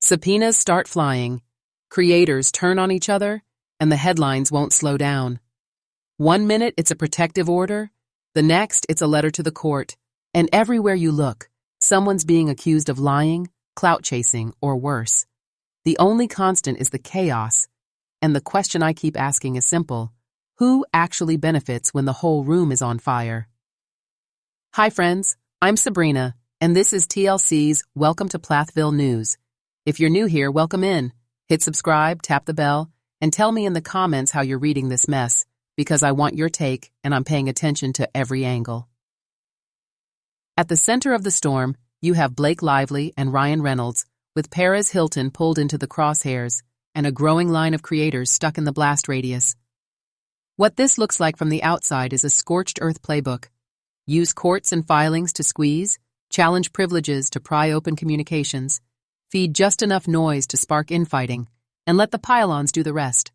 Subpoenas start flying, creators turn on each other, and the headlines won't slow down. 1 minute it's a protective order, the next it's a letter to the court, and everywhere you look, someone's being accused of lying, clout chasing, or worse. The only constant is the chaos, and the question I keep asking is simple: who actually benefits when the whole room is on fire? Hi friends, I'm Sabrena, and this is TLC's Welcome to Plathville News. If you're new here, welcome in. Hit subscribe, tap the bell, and tell me in the comments how you're reading this mess, because I want your take and I'm paying attention to every angle. At the center of the storm, you have Blake Lively and Ryan Reynolds, with Perez Hilton pulled into the crosshairs and a growing line of creators stuck in the blast radius. What this looks like from the outside is a Scorched Earth playbook. Use courts and filings to squeeze, challenge privileges to pry open communications, feed just enough noise to spark infighting, and let the pylons do the rest.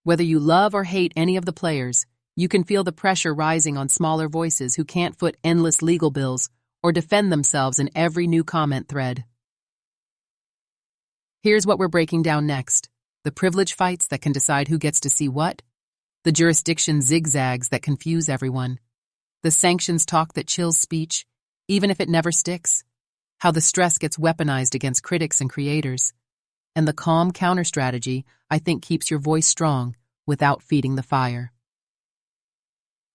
Whether you love or hate any of the players, you can feel the pressure rising on smaller voices who can't foot endless legal bills or defend themselves in every new comment thread. Here's what we're breaking down next: the privilege fights that can decide who gets to see what, the jurisdiction zigzags that confuse everyone, the sanctions talk that chills speech, even if it never sticks, how the stress gets weaponized against critics and creators, and the calm counter-strategy I think keeps your voice strong without feeding the fire.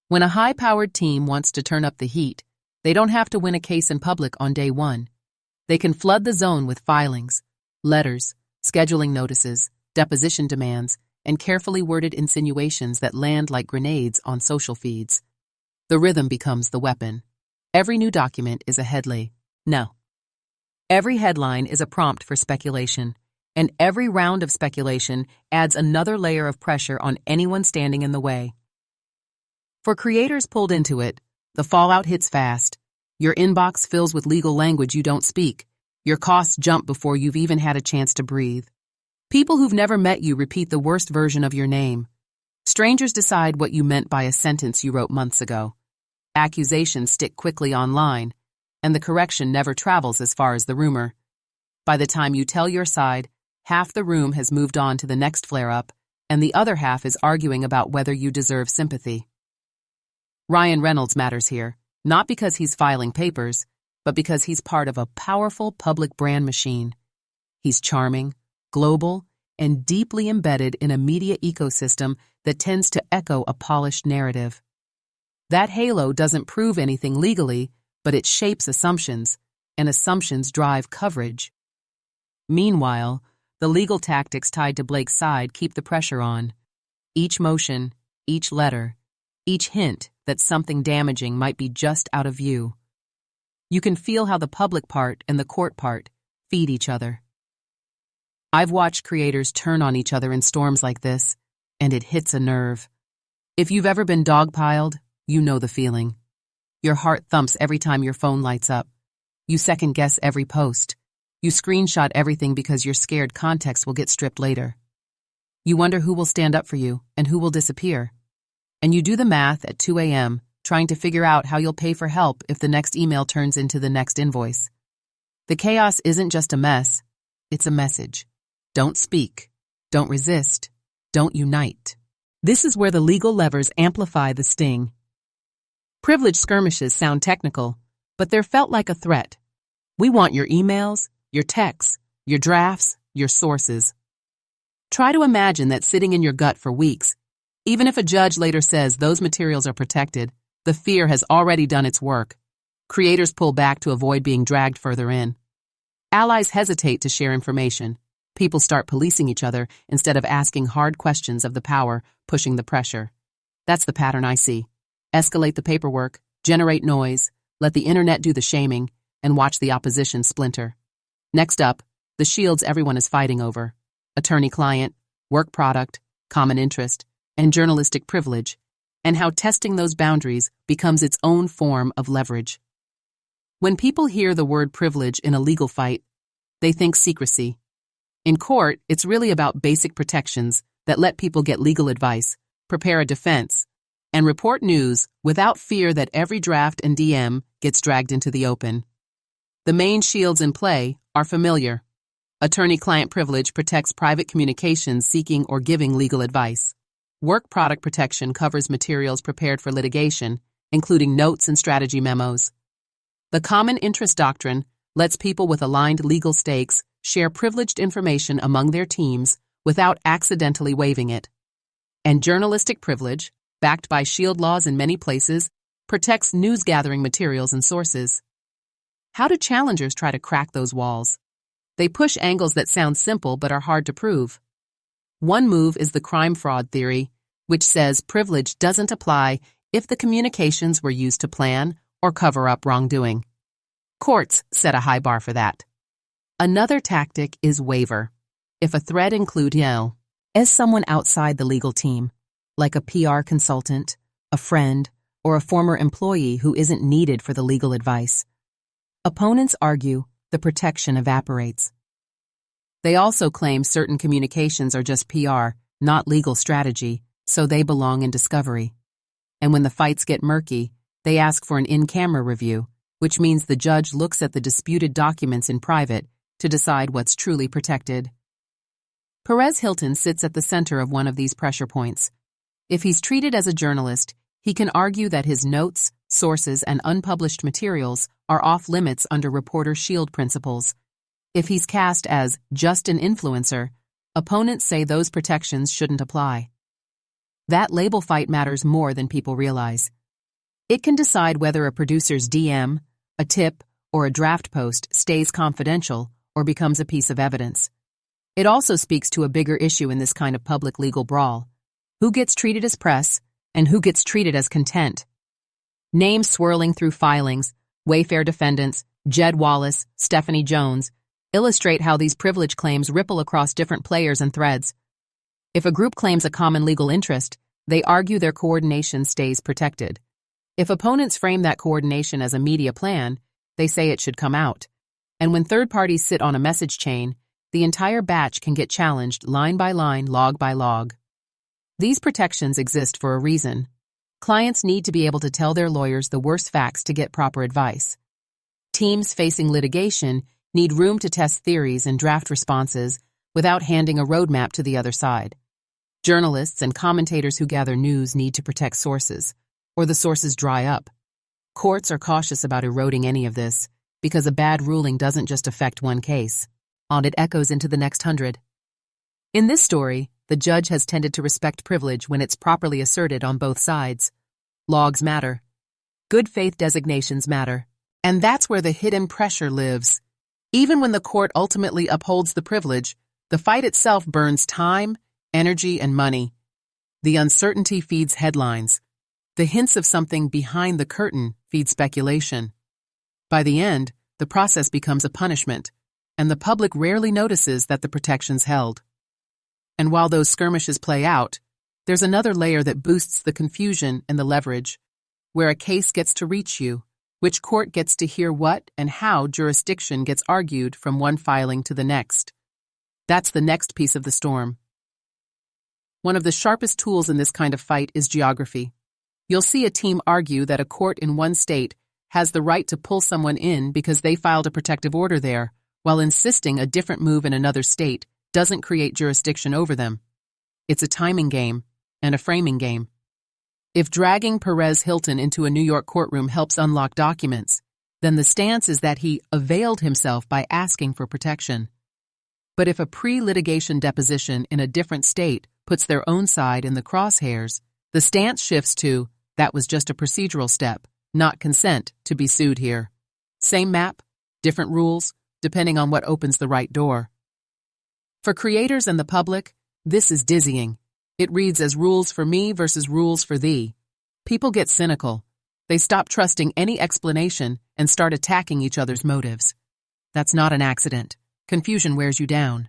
When a high-powered team wants to turn up the heat, they don't have to win a case in public on day one. They can flood the zone with filings, letters, scheduling notices, deposition demands, and carefully worded insinuations that land like grenades on social feeds. The rhythm becomes the weapon. Every new document is a headline. No. Every headline is a prompt for speculation, and every round of speculation adds another layer of pressure on anyone standing in the way. For creators pulled into it, the fallout hits fast. Your inbox fills with legal language you don't speak. Your costs jump before you've even had a chance to breathe. People who've never met you repeat the worst version of your name. Strangers decide what you meant by a sentence you wrote months ago. Accusations stick quickly online, and the correction never travels as far as the rumor. By the time you tell your side, half the room has moved on to the next flare-up, and the other half is arguing about whether you deserve sympathy. Ryan Reynolds matters here, not because he's filing papers, but because he's part of a powerful public brand machine. He's charming, global, and deeply embedded in a media ecosystem that tends to echo a polished narrative. That halo doesn't prove anything legally, but it shapes assumptions, and assumptions drive coverage. Meanwhile, the legal tactics tied to Blake's side keep the pressure on. Each motion, each letter, each hint that something damaging might be just out of view. You can feel how the public part and the court part feed each other. I've watched creators turn on each other in storms like this, and it hits a nerve. If you've ever been dogpiled, you know the feeling. Your heart thumps every time your phone lights up. You second-guess every post. You screenshot everything because you're scared context will get stripped later. You wonder who will stand up for you and who will disappear. And you do the math at 2 a.m., trying to figure out how you'll pay for help if the next email turns into the next invoice. The chaos isn't just a mess, it's a message. Don't speak. Don't resist. Don't unite. This is where the legal levers amplify the sting. Privilege skirmishes sound technical, but they're felt like a threat. We want your emails, your texts, your drafts, your sources. Try to imagine that sitting in your gut for weeks. Even if a judge later says those materials are protected, the fear has already done its work. Creators pull back to avoid being dragged further in. Allies hesitate to share information. People start policing each other instead of asking hard questions of the power pushing the pressure. That's the pattern I see. Escalate the paperwork, generate noise, let the internet do the shaming, and watch the opposition splinter. Next up, the shields everyone is fighting over: attorney-client, work product, common interest, and journalistic privilege, and how testing those boundaries becomes its own form of leverage. When people hear the word privilege in a legal fight, they think secrecy. In court, it's really about basic protections that let people get legal advice, prepare a defense, and report news without fear that every draft and DM gets dragged into the open. The main shields in play are familiar: Attorney-client privilege protects private communications seeking or giving legal advice. Work product protection covers materials prepared for litigation, including notes and strategy memos. The common interest doctrine lets people with aligned legal stakes share privileged information among their teams without accidentally waiving it. And journalistic privilege, backed by shield laws in many places, protects news-gathering materials and sources. How do challengers try to crack those walls? They push angles that sound simple but are hard to prove. One move is the crime fraud theory, which says privilege doesn't apply if the communications were used to plan or cover up wrongdoing. Courts set a high bar for that. Another tactic is waiver. If a thread includes as someone outside the legal team, like a PR consultant, a friend, or a former employee who isn't needed for the legal advice, opponents argue the protection evaporates. They also claim certain communications are just PR, not legal strategy, so they belong in discovery. And when the fights get murky, they ask for an in-camera review, which means the judge looks at the disputed documents in private to decide what's truly protected. Perez Hilton sits at the center of one of these pressure points. If he's treated as a journalist, he can argue that his notes, sources, and unpublished materials are off-limits under reporter shield principles. If he's cast as just an influencer, opponents say those protections shouldn't apply. That label fight matters more than people realize. It can decide whether a producer's DM, a tip, or a draft post stays confidential or becomes a piece of evidence. It also speaks to a bigger issue in this kind of public legal brawl. Who gets treated as press, and who gets treated as content? Names swirling through filings, Wayfair defendants, Jed Wallace, Stephanie Jones, illustrate how these privilege claims ripple across different players and threads. If a group claims a common legal interest, they argue their coordination stays protected. If opponents frame that coordination as a media plan, they say it should come out. And when third parties sit on a message chain, the entire batch can get challenged line by line, log by log. These protections exist for a reason. Clients need to be able to tell their lawyers the worst facts to get proper advice. Teams facing litigation need room to test theories and draft responses without handing a roadmap to the other side. Journalists and commentators who gather news need to protect sources, or the sources dry up. Courts are cautious about eroding any of this, because a bad ruling doesn't just affect one case. It echoes into the next 100. In this story, the judge has tended to respect privilege when it's properly asserted on both sides. Logs matter. Good faith designations matter. And that's where the hidden pressure lives. Even when the court ultimately upholds the privilege, the fight itself burns time, energy, and money. The uncertainty feeds headlines. The hints of something behind the curtain feed speculation. By the end, the process becomes a punishment, and the public rarely notices that the protection's held. And while those skirmishes play out, there's another layer that boosts the confusion and the leverage, where a case gets to reach you, which court gets to hear what and how jurisdiction gets argued from one filing to the next. That's the next piece of the storm. One of the sharpest tools in this kind of fight is geography. You'll see a team argue that a court in one state has the right to pull someone in because they filed a protective order there, while insisting a different move in another state doesn't create jurisdiction over them. It's a timing game and a framing game. If dragging Perez Hilton into a New York courtroom helps unlock documents, then the stance is that he availed himself by asking for protection. But if a pre-litigation deposition in a different state puts their own side in the crosshairs, the stance shifts to, that was just a procedural step, not consent to be sued here. Same map, different rules, depending on what opens the right door. For creators and the public, this is dizzying. It reads as rules for me versus rules for thee. People get cynical. They stop trusting any explanation and start attacking each other's motives. That's not an accident. Confusion wears you down.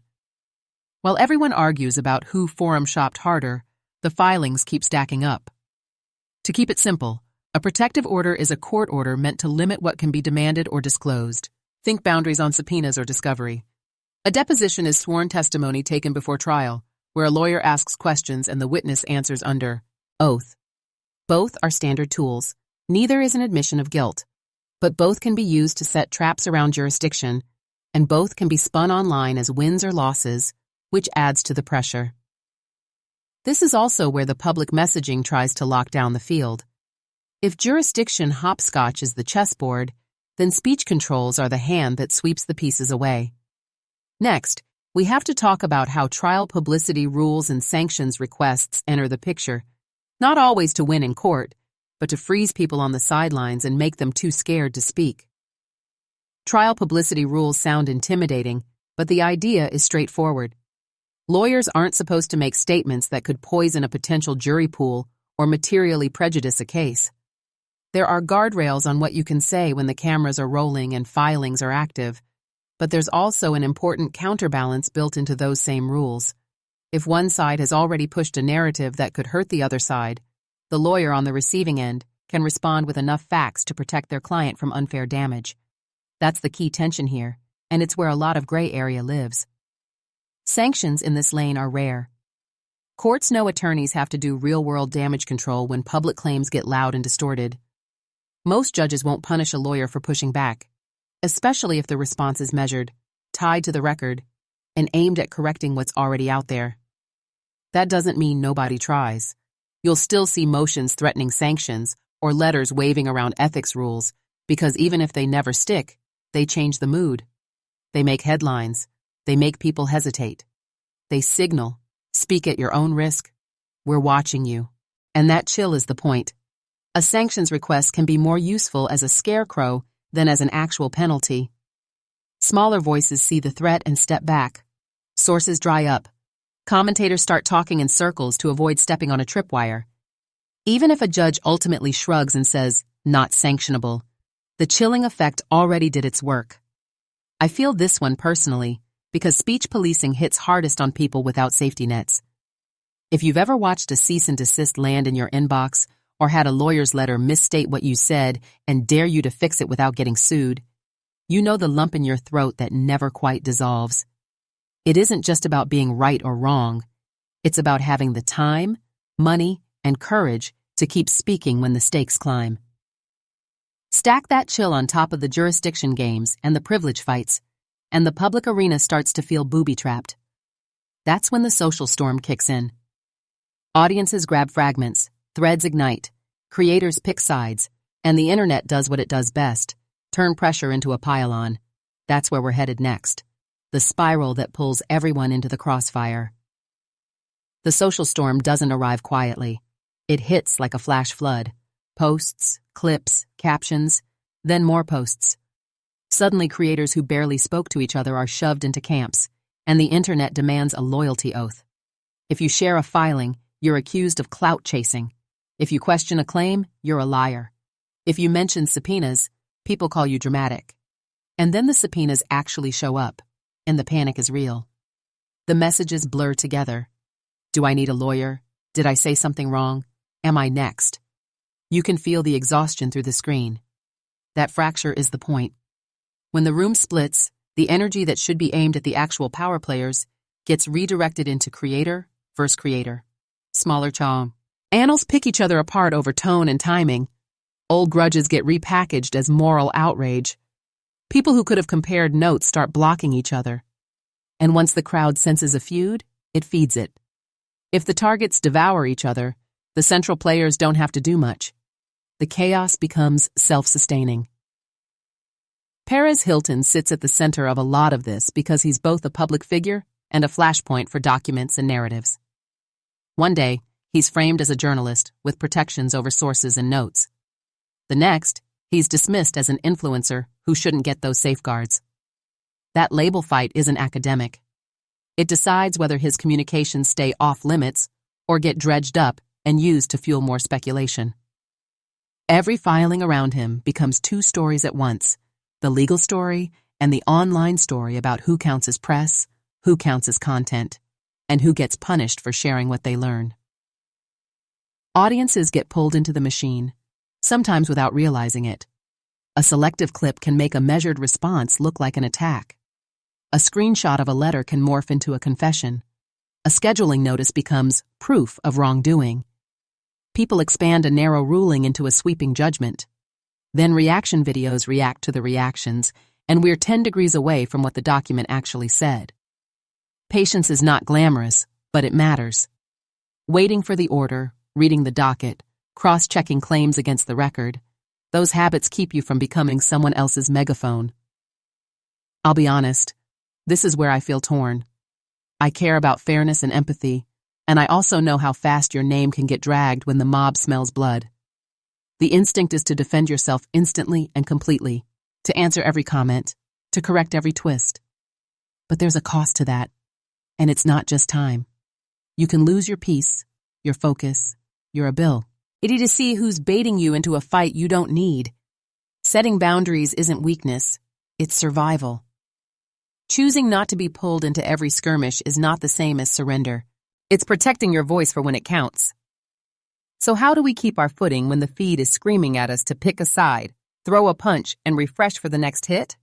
While everyone argues about who forum shopped harder, the filings keep stacking up. To keep it simple, a protective order is a court order meant to limit what can be demanded or disclosed. Think boundaries on subpoenas or discovery. A deposition is sworn testimony taken before trial, where a lawyer asks questions and the witness answers under oath. Both are standard tools. Neither is an admission of guilt, but both can be used to set traps around jurisdiction, and both can be spun online as wins or losses, which adds to the pressure. This is also where the public messaging tries to lock down the field. If jurisdiction hopscotch is the chessboard, then speech controls are the hand that sweeps the pieces away. Next, we have to talk about how trial publicity rules and sanctions requests enter the picture, not always to win in court, but to freeze people on the sidelines and make them too scared to speak. Trial publicity rules sound intimidating, but the idea is straightforward. Lawyers aren't supposed to make statements that could poison a potential jury pool or materially prejudice a case. There are guardrails on what you can say when the cameras are rolling and filings are active, but there's also an important counterbalance built into those same rules. If one side has already pushed a narrative that could hurt the other side, the lawyer on the receiving end can respond with enough facts to protect their client from unfair damage. That's the key tension here, and it's where a lot of gray area lives. Sanctions in this lane are rare. Courts know attorneys have to do real-world damage control when public claims get loud and distorted. Most judges won't punish a lawyer for pushing back, especially if the response is measured, tied to the record, and aimed at correcting what's already out there. That doesn't mean nobody tries. You'll still see motions threatening sanctions or letters waving around ethics rules, because even if they never stick, they change the mood. They make headlines. They make people hesitate. They signal, speak at your own risk. We're watching you. And that chill is the point. A sanctions request can be more useful as a scarecrow than as an actual penalty. Smaller voices see the threat and step back. Sources dry up. Commentators start talking in circles to avoid stepping on a tripwire. Even if a judge ultimately shrugs and says, "Not sanctionable," the chilling effect already did its work. I feel this one personally, because speech policing hits hardest on people without safety nets. If you've ever watched a cease and desist land in your inbox, or had a lawyer's letter misstate what you said and dare you to fix it without getting sued, you know the lump in your throat that never quite dissolves. It isn't just about being right or wrong. It's about having the time, money, and courage to keep speaking when the stakes climb. Stack that chill on top of the jurisdiction games and the privilege fights, and the public arena starts to feel booby-trapped. That's when the social storm kicks in. Audiences grab fragments, threads ignite, creators pick sides, and the internet does what it does best, turn pressure into a pile-on. That's where we're headed next. The spiral that pulls everyone into the crossfire. The social storm doesn't arrive quietly. It hits like a flash flood. Posts, clips, captions, then more posts. Suddenly, creators who barely spoke to each other are shoved into camps, and the internet demands a loyalty oath. If you share a filing, you're accused of clout chasing. If you question a claim, you're a liar. If you mention subpoenas, people call you dramatic. And then the subpoenas actually show up, and the panic is real. The messages blur together. Do I need a lawyer? Did I say something wrong? Am I next? You can feel the exhaustion through the screen. That fracture is the point. When the room splits, the energy that should be aimed at the actual power players gets redirected into creator versus creator. Smaller charm. Annals pick each other apart over tone and timing. Old grudges get repackaged as moral outrage. People who could have compared notes start blocking each other. And once the crowd senses a feud, it feeds it. If the targets devour each other, the central players don't have to do much. The chaos becomes self-sustaining. Perez Hilton sits at the center of a lot of this because he's both a public figure and a flashpoint for documents and narratives. One day, he's framed as a journalist with protections over sources and notes. The next, he's dismissed as an influencer who shouldn't get those safeguards. That label fight isn't academic. It decides whether his communications stay off limits or get dredged up and used to fuel more speculation. Every filing around him becomes two stories at once, the legal story and the online story about who counts as press, who counts as content, and who gets punished for sharing what they learn. Audiences get pulled into the machine, sometimes without realizing it. A selective clip can make a measured response look like an attack. A screenshot of a letter can morph into a confession. A scheduling notice becomes proof of wrongdoing. People expand a narrow ruling into a sweeping judgment. Then reaction videos react to the reactions, and we're 10 degrees away from what the document actually said. Patience is not glamorous, but it matters. Waiting for the order, reading the docket, cross-checking claims against the record, those habits keep you from becoming someone else's megaphone. I'll be honest, this is where I feel torn. I care about fairness and empathy, and I also know how fast your name can get dragged when the mob smells blood. The instinct is to defend yourself instantly and completely, to answer every comment, to correct every twist. But there's a cost to that, and it's not just time. You can lose your peace, your focus, your ability to see who's baiting you into a fight you don't need. Setting boundaries isn't weakness, it's survival. Choosing not to be pulled into every skirmish is not the same as surrender. It's protecting your voice for when it counts. So how do we keep our footing when the feed is screaming at us to pick a side, throw a punch, and refresh for the next hit?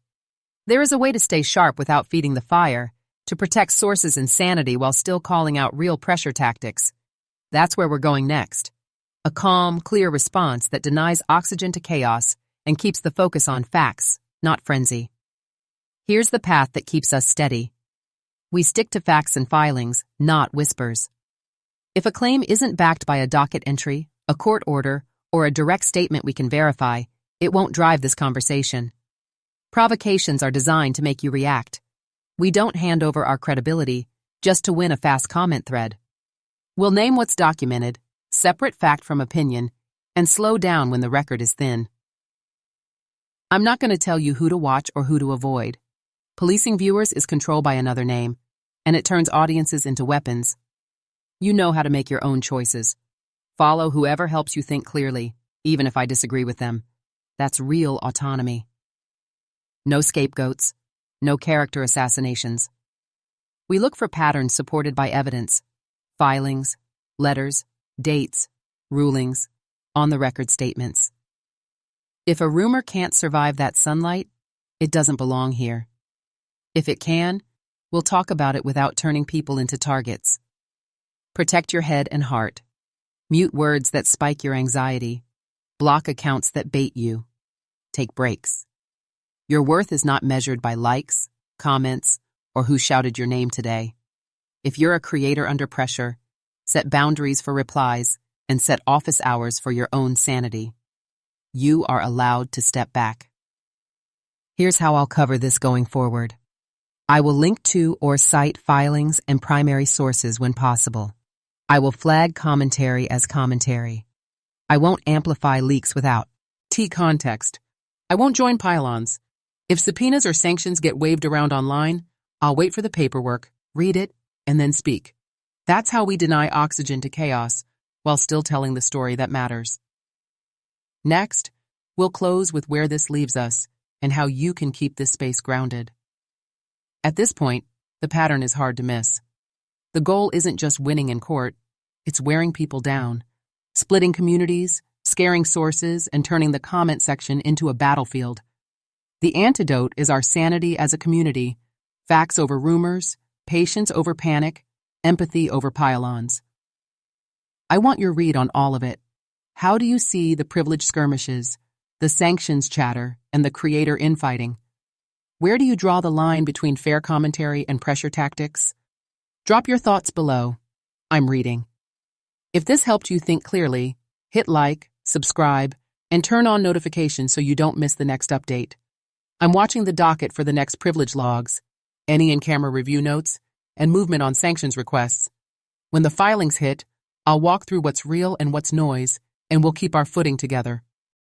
There is a way to stay sharp without feeding the fire, to protect sources and sanity while still calling out real pressure tactics. That's where we're going next. A calm, clear response that denies oxygen to chaos and keeps the focus on facts, not frenzy. Here's the path that keeps us steady. We stick to facts and filings, not whispers. If a claim isn't backed by a docket entry, a court order, or a direct statement we can verify, it won't drive this conversation. Provocations are designed to make you react. We don't hand over our credibility just to win a fast comment thread. We'll name what's documented, separate fact from opinion, and slow down when the record is thin. I'm not going to tell you who to watch or who to avoid. Policing viewers is control by another name, and it turns audiences into weapons. You know how to make your own choices. Follow whoever helps you think clearly, even if I disagree with them. That's real autonomy. No scapegoats, no character assassinations. We look for patterns supported by evidence, filings, letters, dates, rulings, on-the-record statements. If a rumor can't survive that sunlight, it doesn't belong here. If it can, we'll talk about it without turning people into targets. Protect your head and heart. Mute words that spike your anxiety. Block accounts that bait you. Take breaks. Your worth is not measured by likes, comments, or who shouted your name today. If you're a creator under pressure, set boundaries for replies and set office hours for your own sanity. You are allowed to step back. Here's how I'll cover this going forward. I will link to or cite filings and primary sources when possible. I will flag commentary as commentary. I won't amplify leaks without context. I won't join pylons. If subpoenas or sanctions get waved around online, I'll wait for the paperwork, read it, and then speak. That's how we deny oxygen to chaos while still telling the story that matters. Next, we'll close with where this leaves us and how you can keep this space grounded. At this point, the pattern is hard to miss. The goal isn't just winning in court, it's wearing people down, splitting communities, scaring sources, and turning the comment section into a battlefield. The antidote is our sanity as a community, facts over rumors, patience over panic, empathy over pylons. I want your read on all of it. How do you see the privileged skirmishes, the sanctions chatter, and the creator infighting? Where do you draw the line between fair commentary and pressure tactics? Drop your thoughts below. I'm reading. If this helped you think clearly, hit like, subscribe, and turn on notifications so you don't miss the next update. I'm watching the docket for the next privilege logs, any in-camera review notes, and movement on sanctions requests. When the filings hit, I'll walk through what's real and what's noise, and we'll keep our footing together.